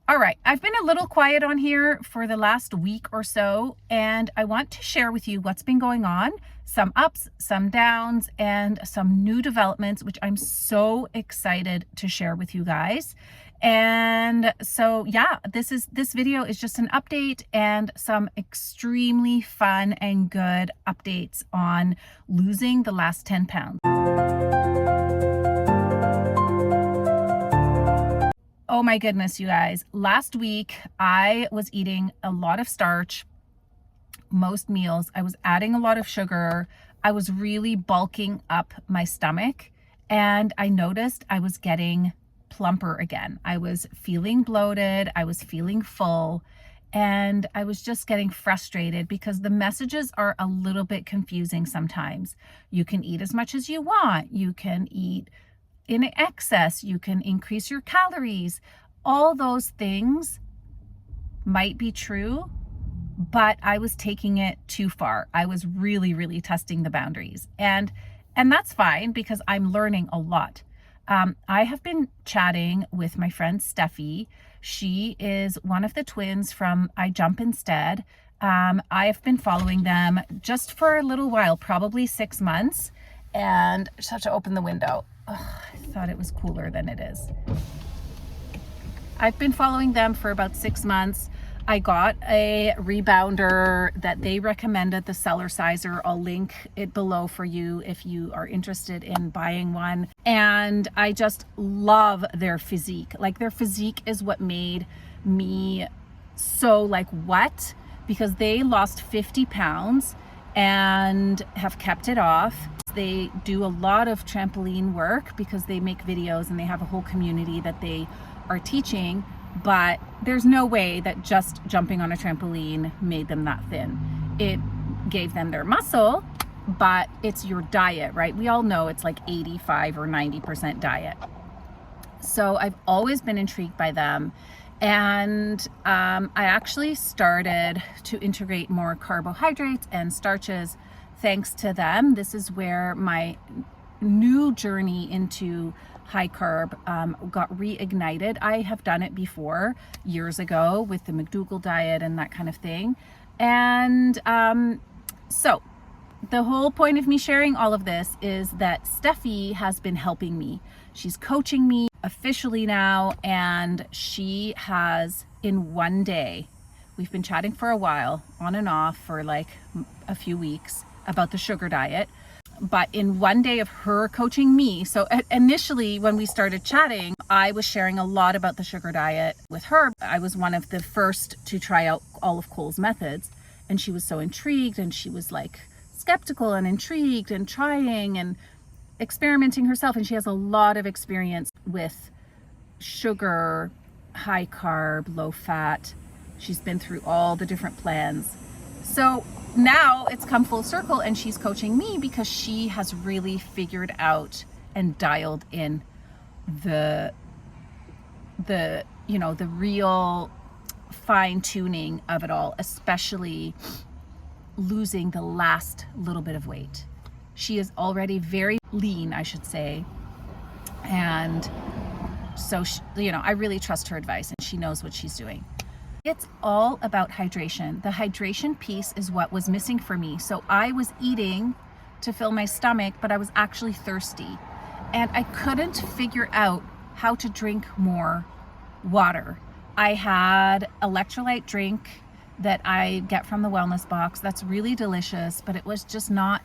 All right, I've been a little quiet on here for the last week or so, and I want to share with you what's been going on, some ups, some downs, and some new developments, which I'm so excited to share with you guys. And so, yeah, this video is just an update and some extremely fun and good updates on losing the last 10 pounds. Oh my goodness, you guys. Last week, I was eating a lot of starch, most meals. I was adding a lot of sugar. I was really bulking up my stomach, and I noticed I was getting plumper again. I was feeling bloated. I was feeling full, and I was just getting frustrated because the messages are a little bit confusing sometimes. You can eat as much as you want. You can eat in excess, you can increase your calories. All those things might be true, but I was taking it too far. I was really testing the boundaries, and that's fine because I'm learning a lot. I have been chatting with my friend Stephie. She is one of the twins from I Jump Instead. I have been following them just for a little while, probably 6 months, and I just have to open the window. Oh, I thought it was cooler than it is. I've been following them for about 6 months. I got a rebounder that they recommended, the Cellar Sizer. I'll link it below for you if you are interested in buying one. And I just love their physique. Like, their physique is what made me so like, what? Because they lost 50 pounds and have kept it off. They do a lot of trampoline work because they make videos and they have a whole community that they are teaching, but there's no way that just jumping on a trampoline made them that thin. It gave them their muscle, but it's your diet, right? We all know it's like 85 or 90% diet. So I've always been intrigued by them. And I actually started to integrate more carbohydrates and starches thanks to them. This is where my new journey into high carb got reignited. I have done it before years ago with the McDougall diet and that kind of thing. And so the whole point of me sharing all of this is that Stephie has been helping me. She's coaching me officially now, and she has, in one day, we've been chatting for a while, on and off for like a few weeks, about the sugar diet. But in one day of her coaching me, so initially when we started chatting, I was sharing a lot about the sugar diet with her. I was one of the first to try out all of Cole's methods, and she was so intrigued, and she was like skeptical and intrigued and trying and experimenting herself. And she has a lot of experience with sugar, high carb, low fat. She's been through all the different plans. So now it's come full circle, and she's coaching me because she has really figured out and dialed in the real fine tuning of it all, especially losing the last little bit of weight. She is already very lean, I should say. And so, I really trust her advice, and she knows what she's doing. It's all about hydration. The hydration piece is what was missing for me. So I was eating to fill my stomach, but I was actually thirsty. And I couldn't figure out how to drink more water. I had electrolyte drink that I get from the wellness box. That's really delicious, but it was just not,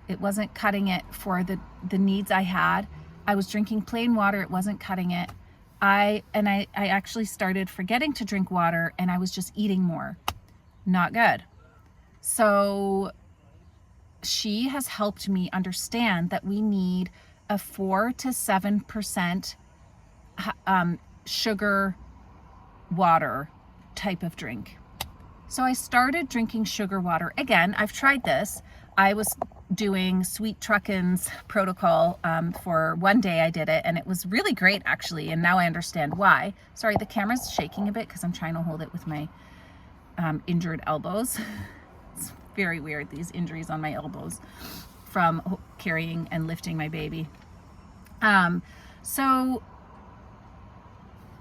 it wasn't cutting it for the needs I had. I was drinking plain water. It wasn't cutting it. I actually started forgetting to drink water, and I was just eating more. Not good. So she has helped me understand that we need a 4 to 7% sugar water type of drink. So I started drinking sugar water. Again, I've tried this. I was doing Sweet Truckin's protocol for one day. I did it, and it was really great, actually, and now I understand why. Sorry, the camera's shaking a bit because I'm trying to hold it with my injured elbows. It's very weird, these injuries on my elbows from carrying and lifting my baby. So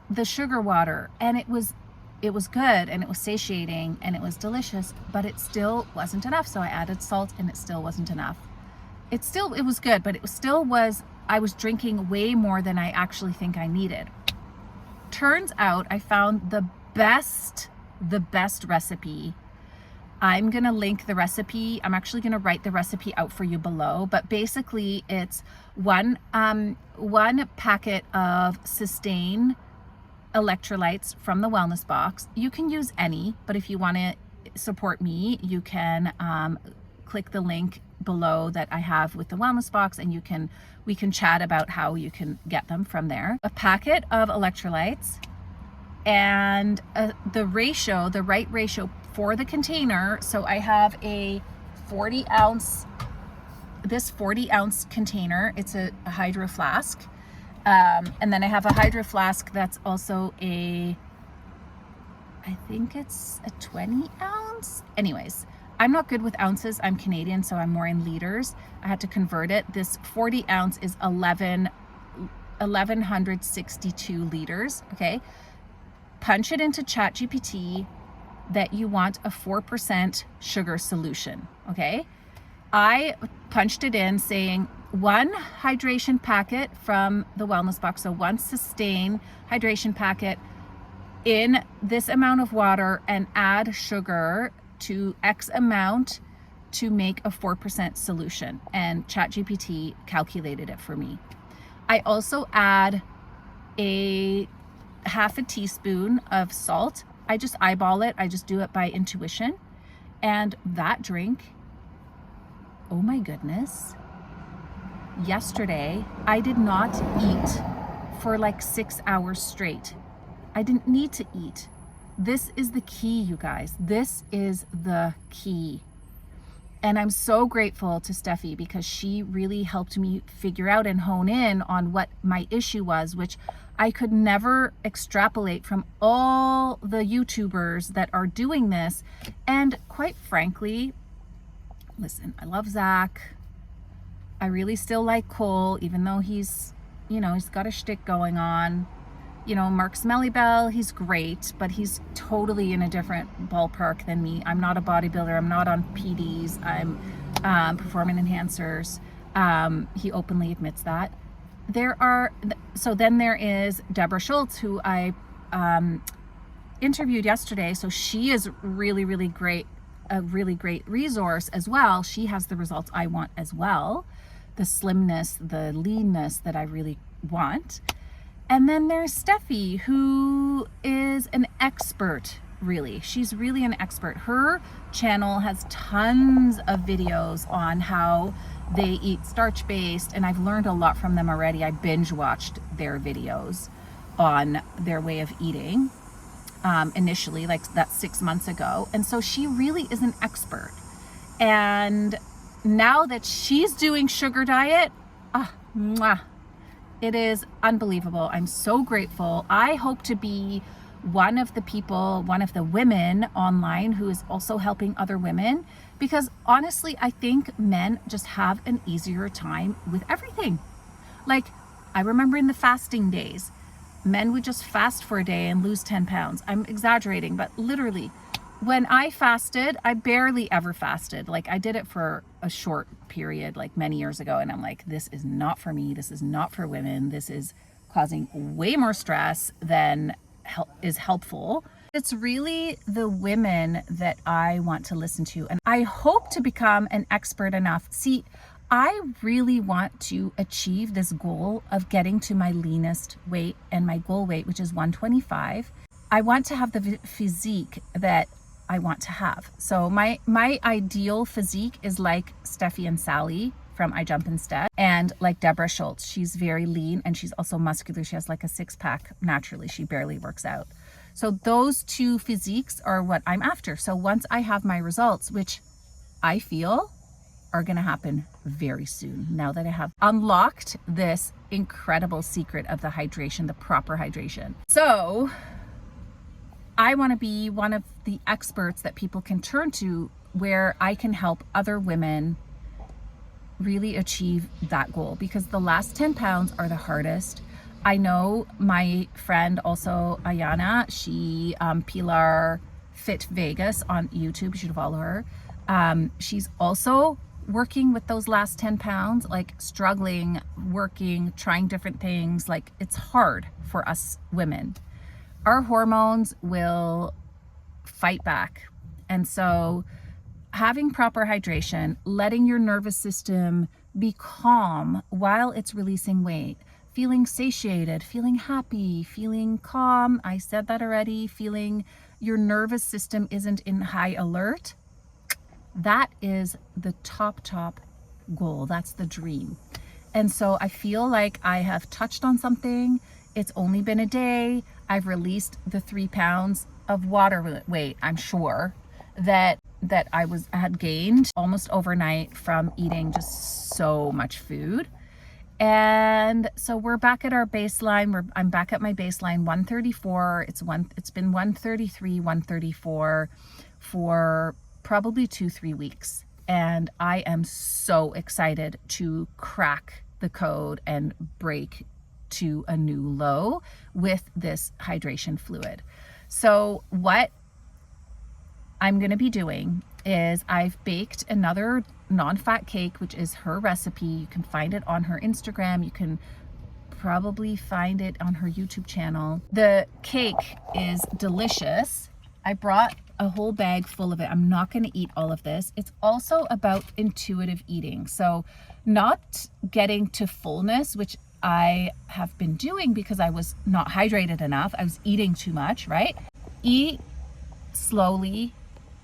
the sugar water, and it was good, and it was satiating, and it was delicious, but it still wasn't enough. So I added salt, and it still wasn't enough. It was good, but I was drinking way more than I actually think I needed. Turns out I found the best recipe. I'm gonna link the recipe. I'm actually gonna write the recipe out for you below, but basically it's one packet of Sustain electrolytes from the wellness box. You can use any, but if you want to support me, you can click the link below that I have with the wellness box, and we can chat about how you can get them from there. A packet of electrolytes, and the right ratio for the container. So I have a 40 ounce container. It's a hydro flask. And then I have a hydro flask that's also I think it's a 20 ounce. Anyways, I'm not good with ounces. I'm Canadian, so I'm more in liters. I had to convert it. This 40 ounce is 1162 liters. Okay. Punch it into ChatGPT that you want a 4% sugar solution. Okay. I punched it in saying 1 hydration packet from the wellness box. So 1 Sustain hydration packet in this amount of water, and add sugar to X amount to make a 4% solution. And ChatGPT calculated it for me. I also add a half a teaspoon of salt. I just eyeball it. I just do it by intuition. And that drink, oh my goodness. Yesterday, I did not eat for like 6 hours straight. I didn't need to eat. This is the key, you guys. This is the key. And I'm so grateful to Stephie, because she really helped me figure out and hone in on what my issue was, which I could never extrapolate from all the YouTubers that are doing this. And quite frankly, listen, I love Zach. I really still like Cole, even though he's got a shtick going on. Mark Smellybell, he's great, but he's totally in a different ballpark than me. I'm not a bodybuilder. I'm not on PDs. I'm performance enhancers. He openly admits that. Then there is Deborah Schultz, who I interviewed yesterday. So she is really, really great, a really great resource as well. She has the results I want as well. The slimness, the leanness that I really want. And then there's Stephie, who is an expert, really. She's really an expert. Her channel has tons of videos on how they eat starch-based, and I've learned a lot from them already. I binge-watched their videos on their way of eating initially, like that's 6 months ago. And so she really is an expert. And now that she's doing sugar diet, it is unbelievable. I'm so grateful. I hope to be one of the women online who is also helping other women, because honestly, I think men just have an easier time with everything. Like, I remember in the fasting days, men would just fast for a day and lose 10 pounds. I'm exaggerating, but literally, when I fasted, I barely ever fasted. Like, I did it for a short period, like many years ago, and I'm like, this is not for me. This is not for women. This is causing way more stress than is helpful. It's really the women that I want to listen to, and I hope to become an expert enough. See, I really want to achieve this goal of getting to my leanest weight and my goal weight, which is 125. I want to have the physique that I want to have. So my ideal physique is like Stephie and Sally from I Jump Instead, and like Deborah Schultz. She's very lean, and she's also muscular. She has like a 6-pack naturally. She barely works out. So those two physiques are what I'm after. So once I have my results, which I feel are going to happen very soon, now that I have unlocked this incredible secret of the hydration, the proper hydration. So I want to be one of the experts that people can turn to, where I can help other women really achieve that goal, because the last 10 pounds are the hardest. I know my friend also, Ayana, she, Pilar Fit Vegas on YouTube, you should follow her. She's also working with those last 10 pounds, like struggling, working, trying different things. Like, it's hard for us women. Our hormones will fight back. And so having proper hydration, letting your nervous system be calm while it's releasing weight, feeling satiated, feeling happy, feeling calm. I said that already. Feeling your nervous system isn't in high alert. That is the top goal. That's the dream. And so I feel like I have touched on something. It's only been a day. I've released the 3 pounds of water weight. I'm sure that I had gained almost overnight from eating just so much food. And so we're back at our baseline. I'm back at my baseline 134. It's been 133, 134 for probably 2-3 weeks. And I am so excited to crack the code and break to a new low with this hydration fluid. So what I'm going to be doing is I've baked another non-fat cake, which is her recipe. You can find it on her Instagram. You can probably find it on her YouTube channel. The cake is delicious. I brought a whole bag full of it. I'm not going to eat all of this. It's also about intuitive eating. So not getting to fullness, which I have been doing because I was not hydrated enough. I was eating too much, right? Eat slowly,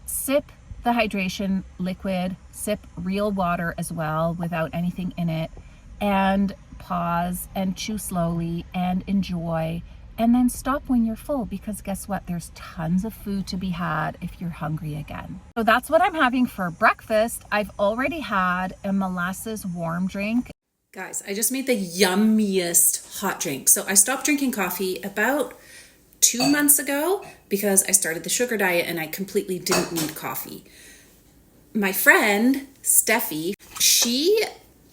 sip the hydration liquid, sip real water as well without anything in it, and pause and chew slowly and enjoy, and then stop when you're full, because guess what? There's tons of food to be had if you're hungry again. So that's what I'm having for breakfast. I've already had a molasses warm drink. Guys, I just made the yummiest hot drink. So I stopped drinking coffee about 2 months ago because I started the sugar diet and I completely didn't need coffee. My friend, Stephie, she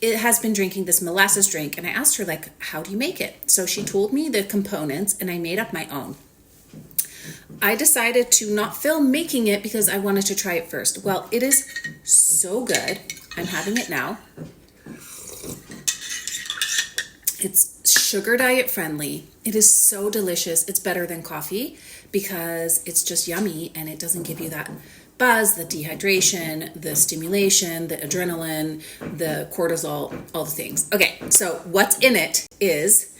has been drinking this molasses drink, and I asked her, like, how do you make it? So she told me the components and I made up my own. I decided to not film making it because I wanted to try it first. Well, it is so good. I'm having it now. It's sugar diet friendly. It is so delicious. It's better than coffee because it's just yummy and it doesn't give you that buzz, the dehydration, the stimulation, the adrenaline, the cortisol, all the things. Okay, so what's in it is,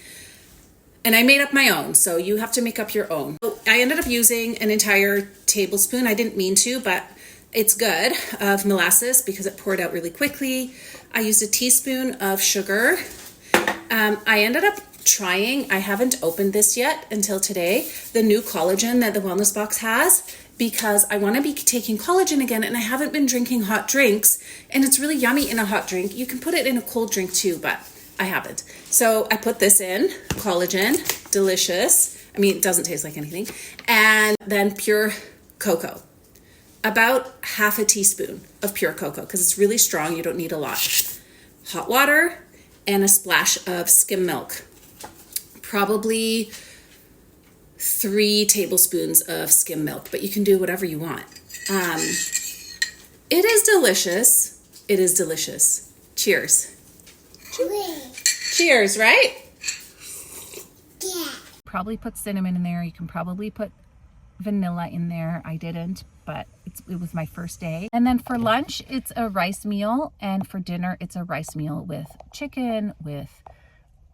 and I made up my own, so you have to make up your own. So I ended up using an entire tablespoon. I didn't mean to, but it's good, of molasses because it poured out really quickly. I used a teaspoon of sugar. I ended up trying, I haven't opened this yet until today, the new collagen that the Wellness Box has, because I want to be taking collagen again, and I haven't been drinking hot drinks, and it's really yummy in a hot drink. You can put it in a cold drink too, but I haven't. So I put this in, collagen, delicious. I mean, it doesn't taste like anything. And then pure cocoa, about half a teaspoon of pure cocoa, because it's really strong. You don't need a lot. Hot water and a splash of skim milk, probably 3 tablespoons of skim milk, but you can do whatever you want. It is delicious. It is delicious. Cheers. Cheers, right? Yeah. Probably put cinnamon in there. You can probably put vanilla in there. I didn't, but it was my first day. And then for lunch, it's a rice meal. And for dinner, it's a rice meal with chicken, with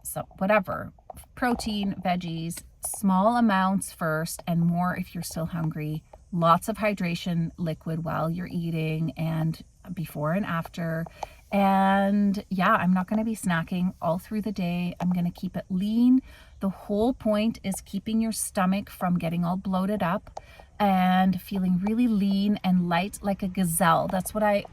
some, whatever, protein, veggies, small amounts first and more if you're still hungry. Lots of hydration liquid while you're eating and before and after. And yeah, I'm not going to be snacking all through the day. I'm going to keep it lean. The whole point is keeping your stomach from getting all bloated up and feeling really lean and light like a gazelle. That's what I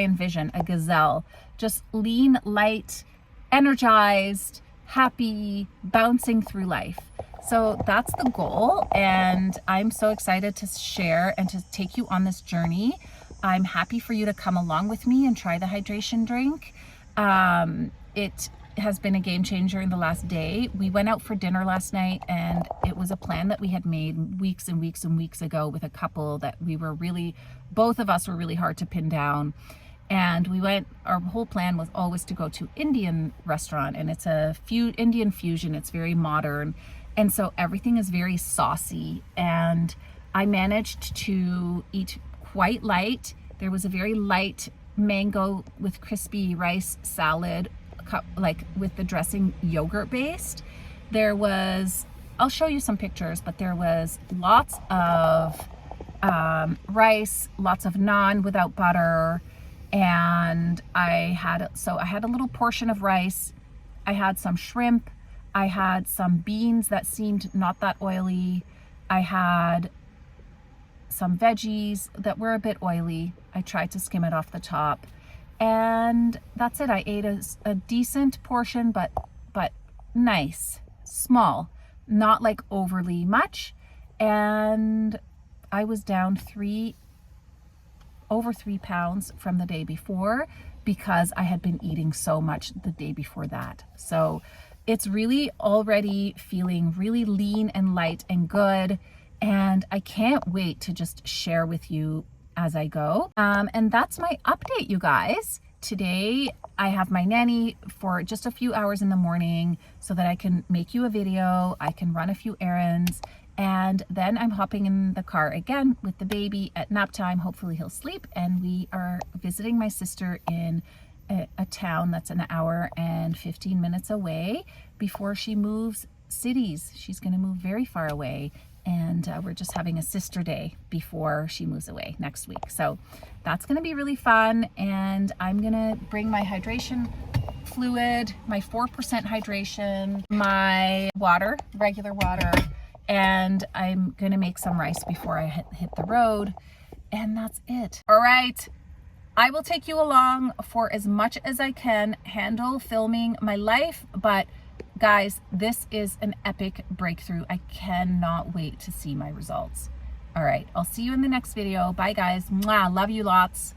envision, a gazelle. Just lean, light, energized, happy, bouncing through life. So that's the goal, and I'm so excited to share and to take you on this journey. I'm happy for you to come along with me and try the hydration drink. It has been a game changer in the last day. We went out for dinner last night, and it was a plan that we had made weeks and weeks and weeks ago with a couple that we were really, both of us were really hard to pin down. And we went, our whole plan was always to go to Indian restaurant, and it's a Indian fusion. It's very modern. And so everything is very saucy, and I managed to eat quite light. There was a very light mango with crispy rice salad, like with the dressing yogurt based. There was, I'll show you some pictures, but there was lots of rice, lots of naan without butter. And I had a little portion of rice. I had some shrimp. I had some beans that seemed not that oily. I had some veggies that were a bit oily. I tried to skim it off the top. And that's it. I ate a decent portion, but nice, small, not like overly much. And I was down over 3 pounds from the day before because I had been eating so much the day before that. So it's really already feeling really lean and light and good. And I can't wait to just share with you as I go. And that's my update, you guys. Today, I have my nanny for just a few hours in the morning so that I can make you a video, I can run a few errands, and then I'm hopping in the car again with the baby at nap time. Hopefully he'll sleep, and we are visiting my sister in a town that's an hour and 15 minutes away before she moves cities. She's gonna move very far away, and we're just having a sister day before she moves away next week. So that's gonna be really fun, and I'm gonna bring my hydration fluid, my 4% hydration, my water, regular water, and I'm gonna make some rice before I hit the road, and that's it. All right, I will take you along for as much as I can handle filming my life, but guys, this is an epic breakthrough. I cannot wait to see my results. All right, I'll see you in the next video. Bye guys. Mwah, love you lots.